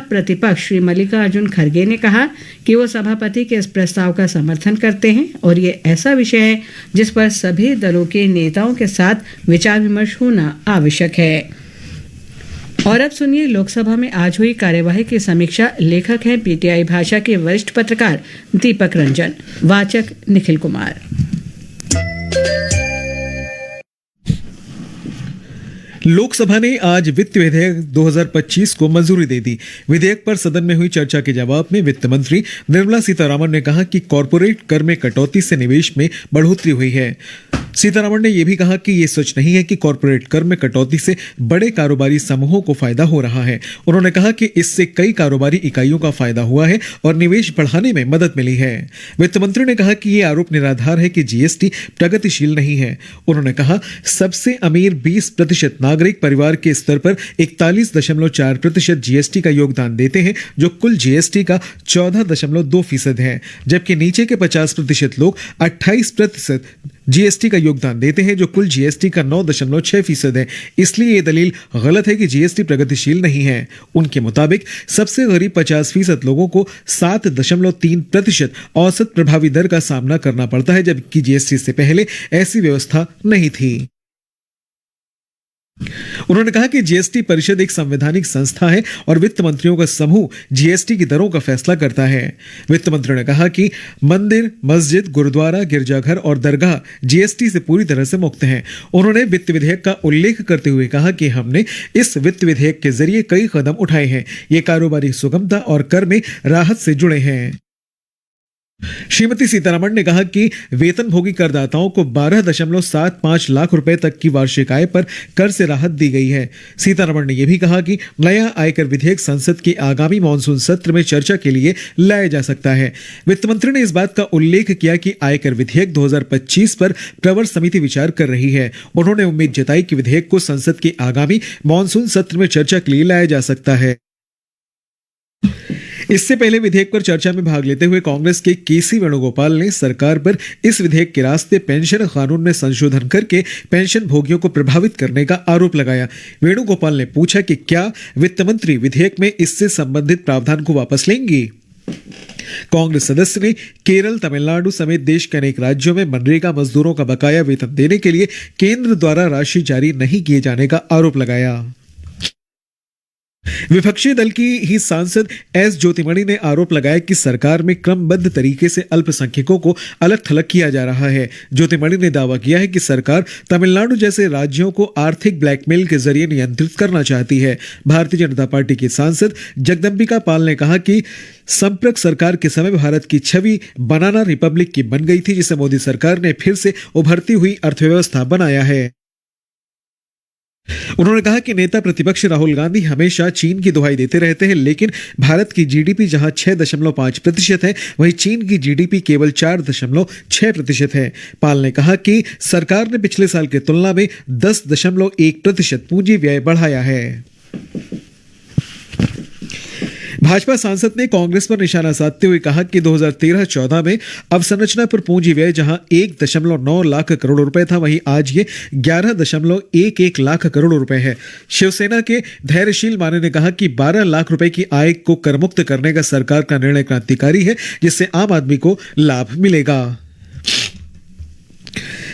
प्रतिपक्ष श्री मल्लिकार्जुन खड़गे ने कहा कि वो सभापति के इस प्रस्ताव का समर्थन करते हैं और ये ऐसा विषय है जिस पर सभी दलों के नेताओं के साथ विचार विमर्श होना आवश्यक है। और अब सुनिए लोकसभा में आज हुई कार्यवाही की समीक्षा। लेखक हैं पीटीआई भाषा के वरिष्ठ पत्रकार दीपक रंजन, वाचक निखिल कुमार। लोकसभा ने आज वित्त विधेयक 2025 को मंजूरी दे दी। विधेयक पर सदन में हुई चर्चा के जवाब में वित्त मंत्री निर्मला सीतारमण ने कहा कि कॉरपोरेट कर में कटौती से निवेश में बढ़ोतरी हुई है। सीतारमण ने यह भी कहा कि यह सच नहीं है कि कॉरपोरेट कर में कटौती से बड़े कारोबारी समूहों को फायदा हो रहा है। उन्होंने कहा कि इससे कई कारोबारी इकाइयों का फायदा हुआ है और निवेश बढ़ाने में मदद मिली है। वित्त मंत्री ने कहा कि यह आरोप निराधार है कि जीएसटी प्रगतिशील नहीं है। उन्होंने कहा सबसे अमीर 20% नागरिक परिवार के स्तर पर 41.4% जीएसटी का योगदान देते हैं, जो कुल जीएसटी का 14.2% है, जबकि नीचे के 50% लोग 28% जीएसटी का योगदान देते हैं, जो कुल जीएसटी का 9.6% है। इसलिए ये दलील गलत है कि जीएसटी प्रगतिशील नहीं है। उनके मुताबिक सबसे गरीब 50% लोगों को 7.3% औसत प्रभावी दर का सामना करना पड़ता है, जबकि जीएसटी से पहले ऐसी व्यवस्था नहीं थी। उन्होंने कहा कि जीएसटी परिषद एक संवैधानिक संस्था है और वित्त मंत्रियों का समूह जीएसटी की दरों का फैसला करता है। वित्त मंत्री ने कहा कि मंदिर, मस्जिद, गुरुद्वारा, गिरजाघर और दरगाह जीएसटी से पूरी तरह से मुक्त हैं। उन्होंने वित्त विधेयक का उल्लेख करते हुए कहा कि हमने इस वित्त विधेयक के जरिए कई कदम उठाए हैं। ये कारोबारी सुगमता और कर में राहत से जुड़े हैं। श्रीमती सीतारमण ने कहा कि वेतनभोगी करदाताओं को 12.75 लाख रुपए तक की वार्षिक आय पर कर से राहत दी गई है। सीतारमण ने यह भी कहा कि नया आयकर विधेयक संसद के आगामी मॉनसून सत्र में चर्चा के लिए लाया जा सकता है। वित्त मंत्री ने इस बात का उल्लेख किया कि आयकर विधेयक 2025 पर प्रवर समिति विचार कर रही है। उन्होंने उम्मीद जताई कि विधेयक को संसद के आगामी मॉनसून सत्र में चर्चा के लिए लाया जा सकता है। इससे पहले विधेयक पर चर्चा में भाग लेते हुए कांग्रेस के केसी वेणुगोपाल ने सरकार पर इस विधेयक के रास्ते पेंशन कानून में संशोधन करके पेंशन भोगियों को प्रभावित करने का आरोप लगाया। वेणुगोपाल ने पूछा कि क्या वित्त मंत्री विधेयक में इससे संबंधित प्रावधान को वापस लेंगी। कांग्रेस सदस्य ने केरल, तमिलनाडु समेत देश के अनेक राज्यों में मनरेगा मजदूरों का बकाया वेतन देने के लिए केंद्र द्वारा राशि जारी नहीं किए जाने का आरोप लगाया। विपक्षी दल की ही सांसद एस ज्योतिमणि ने आरोप लगाया कि सरकार में क्रमबद्ध तरीके से अल्पसंख्यकों को अलग थलग किया जा रहा है। ज्योतिमणि ने दावा किया है कि सरकार तमिलनाडु जैसे राज्यों को आर्थिक ब्लैकमेल के जरिए नियंत्रित करना चाहती है। भारतीय जनता पार्टी की सांसद जगदंबिका पाल ने कहा कि संप्रक सरकार के समय भारत की छवि बनाना रिपब्लिक की बन गई थी, जिसे मोदी सरकार ने फिर से उभरती हुई अर्थव्यवस्था बनाया है। उन्होंने कहा कि नेता प्रतिपक्ष राहुल गांधी हमेशा चीन की दुहाई देते रहते हैं, लेकिन भारत की जीडीपी जहां 6.5% है, वहीं चीन की जीडीपी केवल 4.6% है। पाल ने कहा कि सरकार ने पिछले साल की तुलना में 10.1% पूंजी व्यय बढ़ाया है। भाजपा सांसद ने कांग्रेस पर निशाना साधते हुए कहा कि 2013-14 में अवसंरचना पर पूंजी व्यय जहां 1.9 लाख करोड़ रुपए था, वहीं आज ये 11.11 लाख करोड़ रुपए है। शिवसेना के धैर्यशील माने ने कहा कि 12 लाख रुपए की आय को करमुक्त करने का सरकार का निर्णय क्रांतिकारी है, जिससे आम आदमी को लाभ मिलेगा।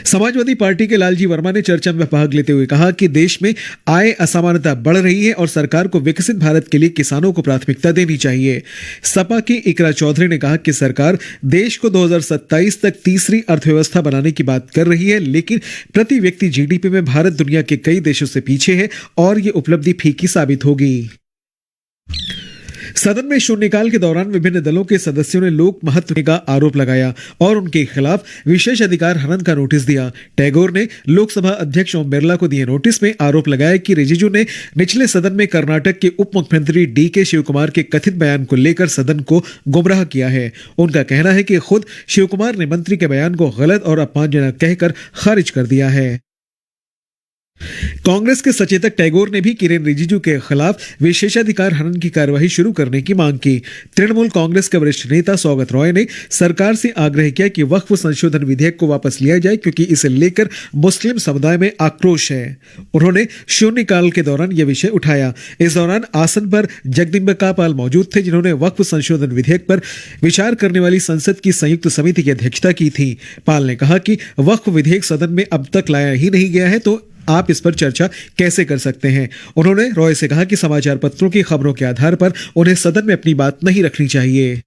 समाजवादी पार्टी के लालजी वर्मा ने चर्चा में भाग लेते हुए कहा कि देश में आय असमानता बढ़ रही है और सरकार को विकसित भारत के लिए किसानों को प्राथमिकता देनी चाहिए। सपा की इकरा चौधरी ने कहा कि सरकार देश को 2027 तक तीसरी अर्थव्यवस्था बनाने की बात कर रही है, लेकिन प्रति व्यक्ति जीडीपी में भारत दुनिया के कई देशों से पीछे है और ये उपलब्धि फीकी साबित होगी। सदन में शून्यकाल के दौरान विभिन्न दलों के सदस्यों ने लोक महत्व का आरोप लगाया और उनके खिलाफ विशेष अधिकार हनन का नोटिस दिया। टैगोर ने लोकसभा अध्यक्ष ओम बिरला को दिए नोटिस में आरोप लगाया कि रिजिजू ने निचले सदन में कर्नाटक के उप मुख्यमंत्री डीके शिवकुमार के कथित बयान को लेकर सदन को गुमराह किया है। उनका कहना है कि खुद शिवकुमार ने मंत्री के बयान को गलत और अपमानजनक कहकर खारिज कर दिया है। कांग्रेस के सचेतक टैगोर ने भी किरेन रिजिजू के खिलाफ विशेषाधिकार हनन की कार्यवाही शुरू करने की मांग की। तृणमूल कांग्रेस के वरिष्ठ नेता सौगत रॉय ने सरकार से आग्रह किया कि वक्फ संशोधन विधेयक को वापस लिया जाए क्योंकि इसे लेकर मुस्लिम समुदाय में आक्रोश है। उन्होंने शून्यकाल के दौरान यह विषय उठाया। इस दौरान आसन पर जगदम्बिका पाल मौजूद थे, जिन्होंने वक्फ संशोधन विधेयक पर विचार करने वाली संसद की संयुक्त समिति की अध्यक्षता की थी। पाल ने कहा कि वक्फ विधेयक सदन में अब तक लाया ही नहीं गया है तो आप इस पर चर्चा कैसे कर सकते हैं। उन्होंने रॉय से कहा कि समाचार पत्रों की खबरों के आधार पर उन्हें सदन में अपनी बात नहीं रखनी चाहिए।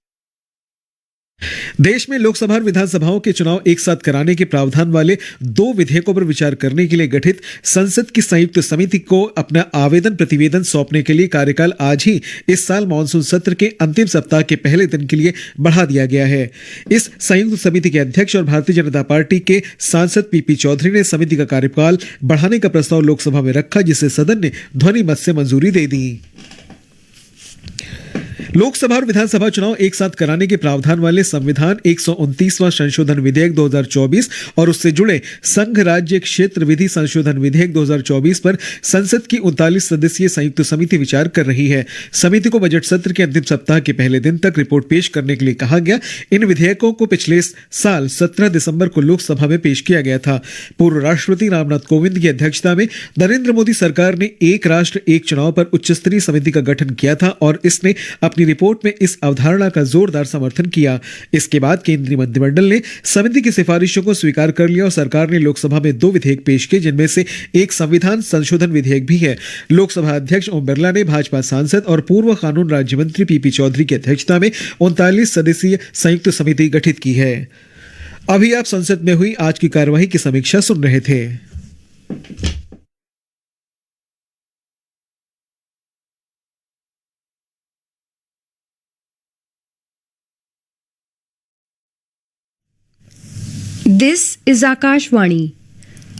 देश में लोकसभा और विधानसभाओं के चुनाव एक साथ कराने के प्रावधान वाले 2 विधेयकों पर विचार करने के लिए गठित संसद की संयुक्त समिति को अपना आवेदन प्रतिवेदन सौंपने के लिए कार्यकाल आज ही इस साल मानसून सत्र के अंतिम सप्ताह के पहले दिन के लिए बढ़ा दिया गया है। इस संयुक्त समिति के अध्यक्ष और भारतीय जनता पार्टी के सांसद पीपी चौधरी ने समिति का कार्यकाल बढ़ाने का प्रस्ताव लोकसभा में रखा, जिसे सदन ने ध्वनि मत से मंजूरी दे दी। लोकसभा और विधानसभा चुनाव एक साथ कराने के प्रावधान वाले संविधान 129वां संशोधन विधेयक 2024 और उससे जुड़े संघ राज्य क्षेत्र विधि संशोधन विधेयक 2024 पर संसद की 39 सदस्यीय संयुक्त समिति विचार कर रही है। समिति को बजट सत्र के अंतिम सप्ताह के पहले दिन तक रिपोर्ट पेश करने के लिए कहा गया। इन विधेयकों को पिछले साल 17 दिसंबर को लोकसभा में पेश किया गया था। पूर्व राष्ट्रपति रामनाथ कोविंद की अध्यक्षता में नरेंद्र मोदी सरकार ने एक राष्ट्र एक चुनाव पर उच्च स्तरीय समिति का गठन किया था और इसने अपनी रिपोर्ट में इस अवधारणा का जोरदार समर्थन किया। इसके बाद केंद्रीय मंत्रिमंडल ने समिति की सिफारिशों को स्वीकार कर लिया और सरकार ने लोकसभा में 2 विधेयक पेश किए, जिनमें से एक संविधान संशोधन विधेयक भी है। लोकसभा अध्यक्ष ओम बिरला ने भाजपा सांसद और पूर्व कानून राज्य मंत्री पीपी चौधरी की अध्यक्षता में 39 सदस्यीय संयुक्त समिति गठित की है। अभी आप संसद में हुई आज की कार्यवाही की समीक्षा सुन रहे थे। This is Akashvani,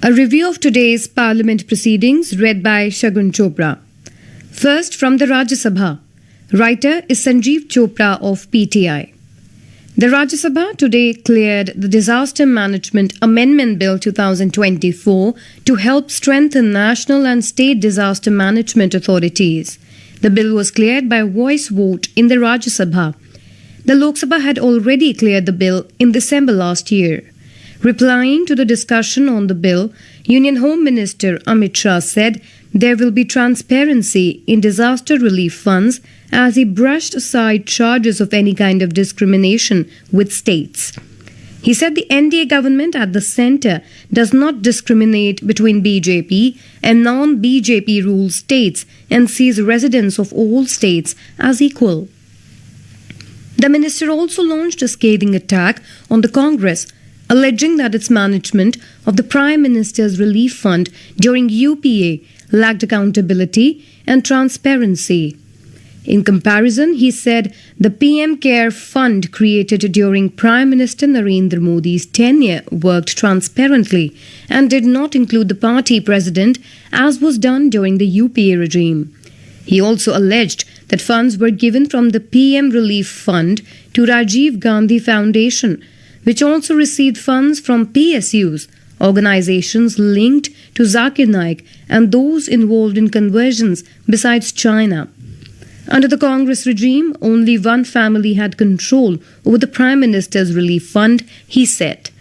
a review of today's Parliament proceedings read by Shagun Chopra. First from the Rajya Sabha. Writer is Sanjeev Chopra of PTI. The Rajya Sabha today cleared the Disaster Management Amendment Bill 2024 to help strengthen national and state disaster management authorities. The bill was cleared by voice vote in the Rajya Sabha. The Lok Sabha had already cleared the bill in December last year. Replying to the discussion on the bill, Union Home Minister Amit Shah said there will be transparency in disaster relief funds as he brushed aside charges of any kind of discrimination with states. He said the NDA government at the centre does not discriminate between BJP and non-BJP ruled states and sees residents of all states as equal. The minister also launched a scathing attack on the Congress, alleging that its management of the Prime Minister's Relief Fund during UPA lacked accountability and transparency. In comparison, he said the PM Care Fund created during Prime Minister Narendra Modi's tenure worked transparently and did not include the party president as was done during the UPA regime. He also alleged that funds were given from the PM Relief Fund to Rajiv Gandhi Foundation, which also received funds from PSUs, organizations linked to Zakir Naik and those involved in conversions besides China. Under the Congress regime, only one family had control over the Prime Minister's Relief Fund, he said.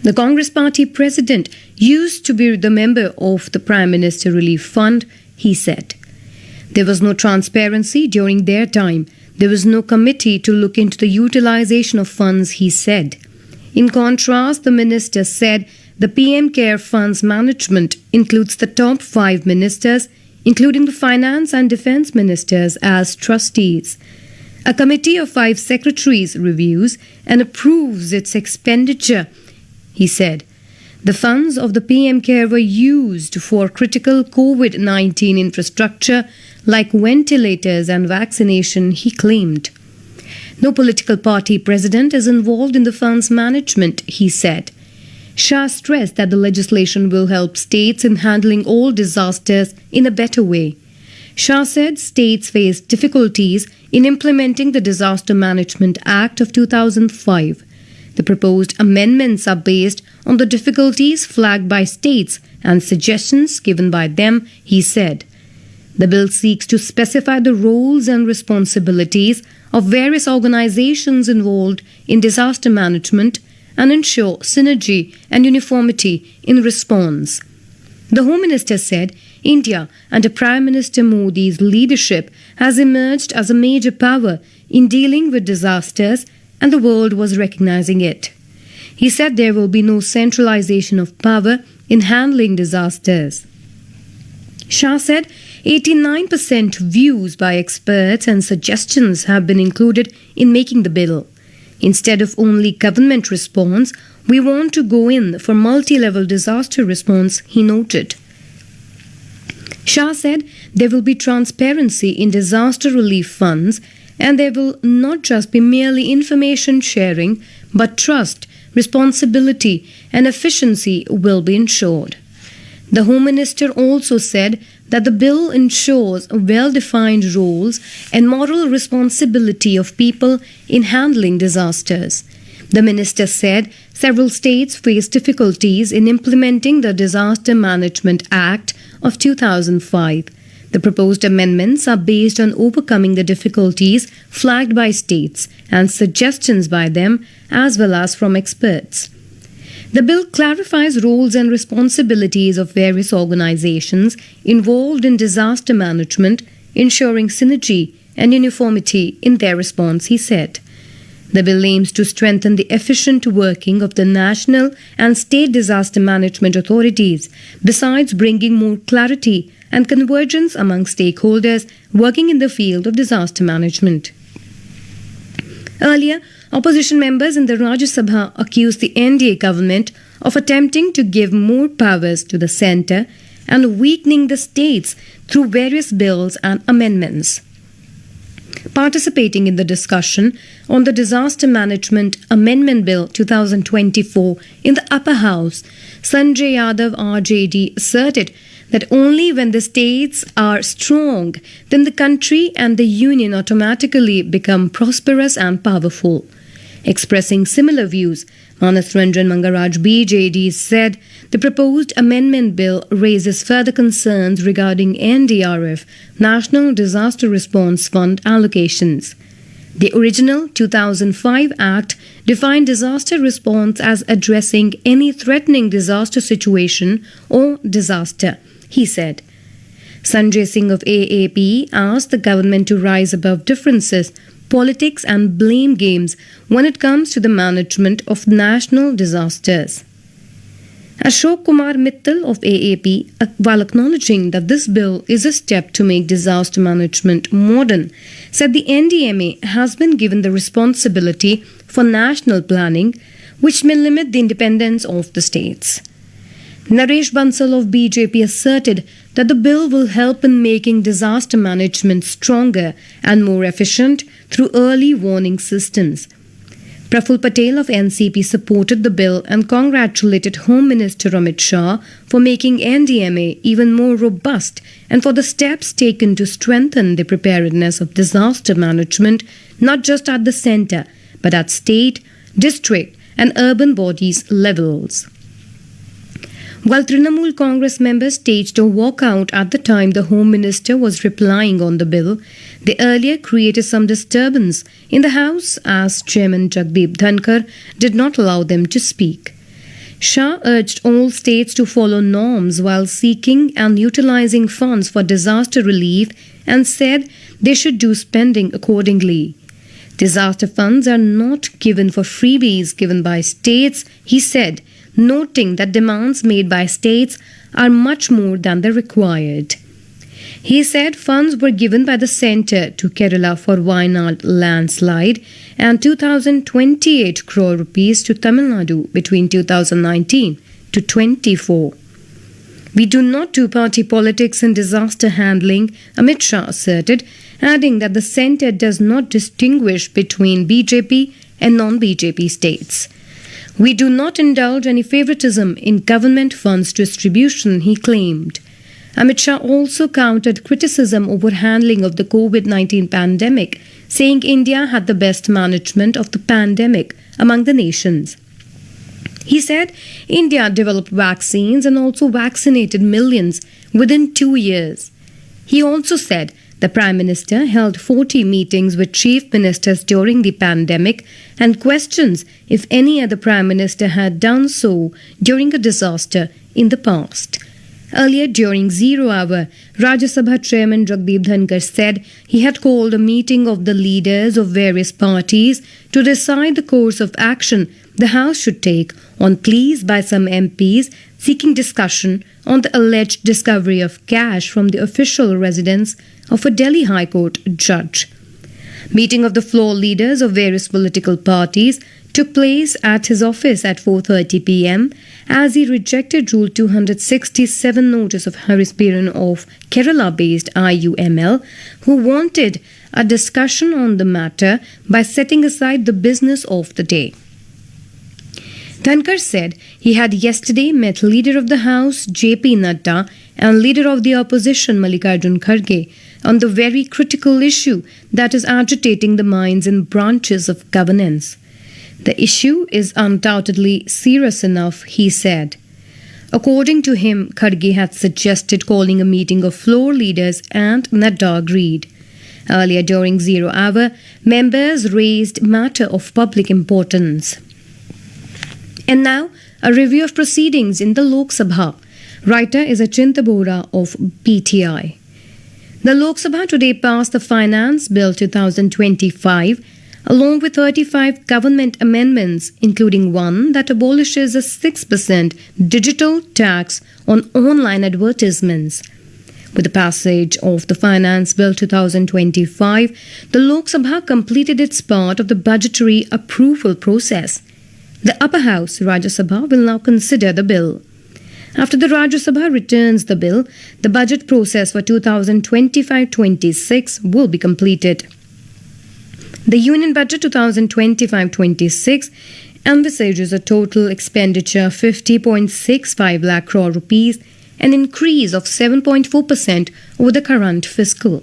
The Congress party president used to be the member of the Prime Minister Relief Fund, he said. There was no transparency during their time. There was no committee to look into the utilization of funds, he said. In contrast, the minister said the PM Care Fund's management includes the top 5 ministers, including the finance and defense ministers as trustees. A committee of 5 secretaries reviews and approves its expenditure, he said. The funds of the PM Care were used for critical COVID-19 infrastructure like ventilators and vaccination, he claimed. No political party president is involved in the fund's management, he said. Shah stressed that the legislation will help states in handling all disasters in a better way. Shah said states face difficulties in implementing the Disaster Management Act of 2005. The proposed amendments are based on the difficulties flagged by states and suggestions given by them, he said. The bill seeks to specify the roles and responsibilities of various organizations involved in disaster management and ensure synergy and uniformity in response. The Home Minister said India, under Prime Minister Modi's leadership, has emerged as a major power in dealing with disasters, and the world was recognizing it. He said there will be no centralization of power in handling disasters. Shah said 89% views by experts and suggestions have been included in making the bill. Instead of only government response, we want to go in for multi-level disaster response, he noted. Shah said there will be transparency in disaster relief funds, and there will not just be merely information sharing, but trust, responsibility and efficiency will be ensured. The Home Minister also said that the bill ensures well-defined roles and moral responsibility of people in handling disasters. The minister said several states face difficulties in implementing the Disaster Management Act of 2005. The proposed amendments are based on overcoming the difficulties flagged by states and suggestions by them as well as from experts. The bill clarifies roles and responsibilities of various organizations involved in disaster management, ensuring synergy and uniformity in their response, he said. The bill aims to strengthen the efficient working of the national and state disaster management authorities, besides bringing more clarity and convergence among stakeholders working in the field of disaster management. Earlier, opposition members in the Rajya Sabha accused the NDA government of attempting to give more powers to the centre and weakening the states through various bills and amendments. Participating in the discussion on the Disaster Management Amendment Bill 2024 in the Upper House, Sanjay Yadav RJD asserted that only when the states are strong, then the country and the union automatically become prosperous and powerful. Expressing similar views, Manas Ranjan Mangaraj BJD said the proposed amendment bill raises further concerns regarding NDRF, National Disaster Response Fund allocations. The original 2005 Act defined disaster response as addressing any threatening disaster situation or disaster, he said. Sanjay Singh of AAP asked the government to rise above differences, politics and blame games when it comes to the management of national disasters. Ashok Kumar Mittal of AAP, while acknowledging that this bill is a step to make disaster management modern, said the NDMA has been given the responsibility for national planning, which may limit the independence of the states. Naresh Bansal of BJP asserted that the bill will help in making disaster management stronger and more efficient through early warning systems. Praful Patel of NCP supported the bill and congratulated Home Minister Amit Shah for making NDMA even more robust and for the steps taken to strengthen the preparedness of disaster management not just at the centre but at state, district and urban bodies levels. While Trinamool Congress members staged a walkout at the time the Home Minister was replying on the bill, they earlier created some disturbance in the House as Chairman Jagdeep Dhankar did not allow them to speak. Shah urged all states to follow norms while seeking and utilizing funds for disaster relief and said they should do spending accordingly. Disaster funds are not given for freebies given by states, he said, noting that demands made by states are much more than the required. He said funds were given by the centre to Kerala for Wayanad landslide and 2,028 crore rupees to Tamil Nadu between 2019 to 24. We do not do party politics in disaster handling, Amit Shah asserted, adding that the centre does not distinguish between BJP and non-BJP states. We do not indulge any favoritism in government funds distribution, he claimed. Amit Shah also countered criticism over handling of the COVID-19 pandemic, saying India had the best management of the pandemic among the nations. He said India developed vaccines and also vaccinated millions within 2 years. He also said the Prime Minister held 40 meetings with chief ministers during the pandemic and questions if any other Prime Minister had done so during a disaster in the past. Earlier during 0 hour, Rajya Sabha Chairman Jagdeep Dhankar said he had called a meeting of the leaders of various parties to decide the course of action the House should take on pleas by some MPs seeking discussion on the alleged discovery of cash from the official residence of a Delhi High Court judge. Meeting of the floor leaders of various political parties took place at his office at 4:30 p.m. as he rejected Rule 267 notice of Haris Piran of Kerala-based IUML, who wanted a discussion on the matter by setting aside the business of the day. Dhankar said he had yesterday met Leader of the House JP Nadda and Leader of the Opposition Mallikarjun Kharge on the very critical issue that is agitating the minds and branches of governance. The issue is undoubtedly serious enough, he said. According to him, Kharge had suggested calling a meeting of floor leaders and Nadda agreed. Earlier during 0 hour, members raised matter of public importance. And now, a review of proceedings in the Lok Sabha. Writer is Achinta Bora of PTI. The Lok Sabha today passed the Finance Bill 2025 along with 35 government amendments, including one that abolishes a 6% digital tax on online advertisements. With the passage of the Finance Bill 2025, the Lok Sabha completed its part of the budgetary approval process. The upper house, Rajya Sabha, will now consider the bill. After the Rajya Sabha returns the bill, the budget process for 2025-26 will be completed. The Union Budget 2025-26 envisages a total expenditure of 50.65 lakh crore rupees, an increase of 7.4% over the current fiscal.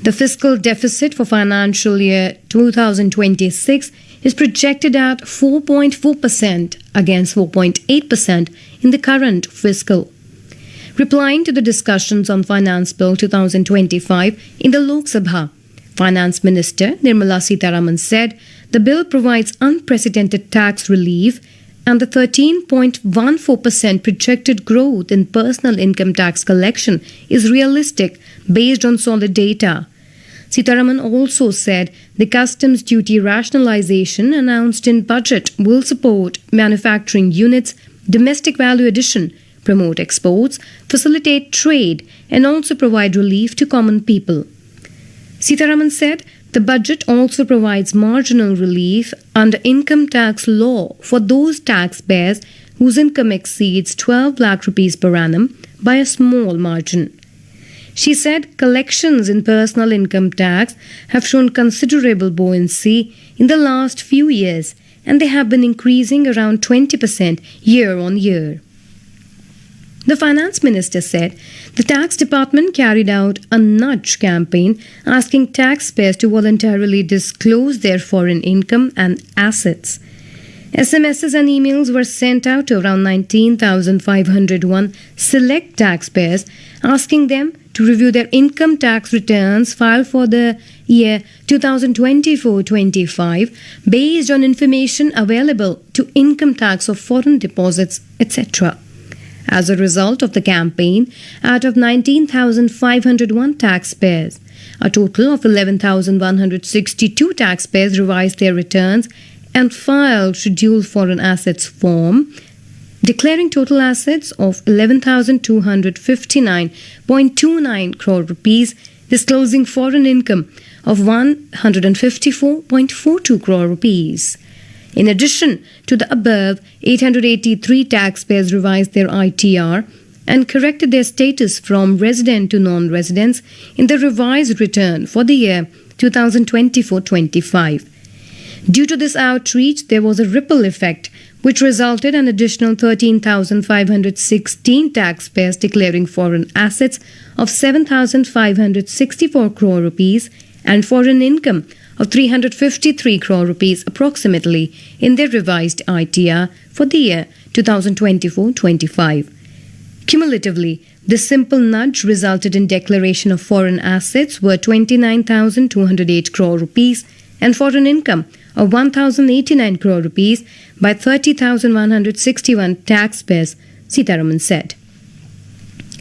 The fiscal deficit for financial year 2026 is projected at 4.4% against 4.8% in the current fiscal. Replying to the discussions on Finance Bill 2025 in the Lok Sabha, Finance Minister Nirmala Sitharaman said the bill provides unprecedented tax relief and the 13.14% projected growth in personal income tax collection is realistic based on solid data. Sitharaman also said the customs duty rationalization announced in budget will support manufacturing units, domestic value addition, promote exports, facilitate trade, and also provide relief to common people. Sitharaman said the budget also provides marginal relief under income tax law for those taxpayers whose income exceeds 12 lakh rupees per annum by a small margin. She said collections in personal income tax have shown considerable buoyancy in the last few years and they have been increasing around 20% year on year. The Finance Minister said the Tax Department carried out a nudge campaign asking taxpayers to voluntarily disclose their foreign income and assets. SMSs and emails were sent out to around 19,501 select taxpayers asking them to review their income tax returns filed for the year 2024-25 based on information available to income tax of foreign deposits, etc. As a result of the campaign, out of 19,501 taxpayers, a total of 11,162 taxpayers revised their returns and filed Scheduled Foreign Assets Form, declaring total assets of 11,259.29 crore rupees, disclosing foreign income of 154.42 crore rupees. In addition to the above, 883 taxpayers revised their ITR and corrected their status from resident to non-residents in the revised return for the year 2024-25. Due to this outreach, there was a ripple effect which resulted in an additional 13,516 taxpayers declaring foreign assets of 7,564 crore rupees and foreign income of 353 crore rupees approximately in their revised ITR for the year 2024-25. Cumulatively, this simple nudge resulted in declaration of foreign assets worth 29,208 crore rupees and foreign income of 1,089 crore rupees by 30,161 taxpayers, Sitharaman said.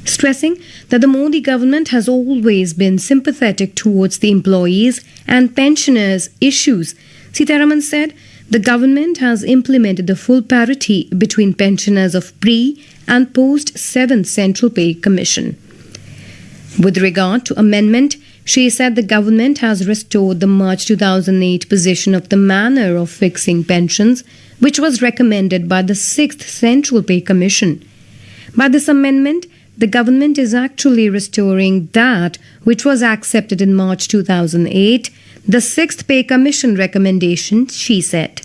Stressing that the Modi government has always been sympathetic towards the employees and pensioners' issues, Sitharaman said the government has implemented the full parity between pensioners of pre- and post-7th Central Pay Commission. With regard to amendment, she said the government has restored the March 2008 position of the manner of fixing pensions, which was recommended by the 6th Central Pay Commission. By this amendment, the government is actually restoring that which was accepted in March 2008, the 6th Pay Commission recommendation, she said.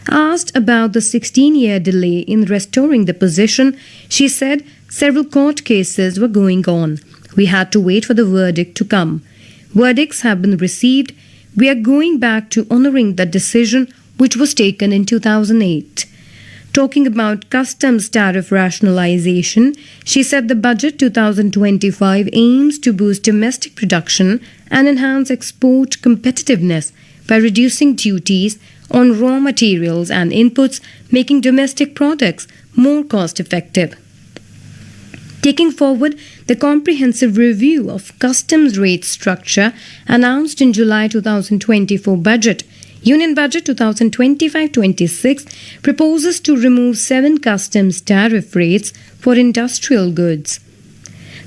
Asked about the 16-year delay in restoring the position, she said several court cases were going on. We had to wait for the verdict to come. Verdicts have been received. We are going back to honoring the decision which was taken in 2008. Talking about customs tariff rationalization, she said the budget 2025 aims to boost domestic production and enhance export competitiveness by reducing duties on raw materials and inputs, making domestic products more cost-effective. Taking forward the comprehensive review of customs rate structure announced in July 2024 budget, Union Budget 2025-26 proposes to remove 7 customs tariff rates for industrial goods.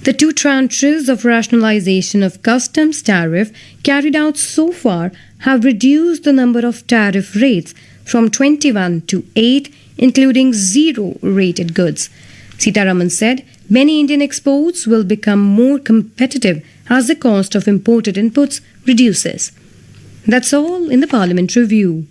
The 2 tranches of rationalization of customs tariff carried out so far have reduced the number of tariff rates from 21 to 8, including 0 rated goods. Sitharaman said many Indian exports will become more competitive as the cost of imported inputs reduces. That's all in the Parliament Review.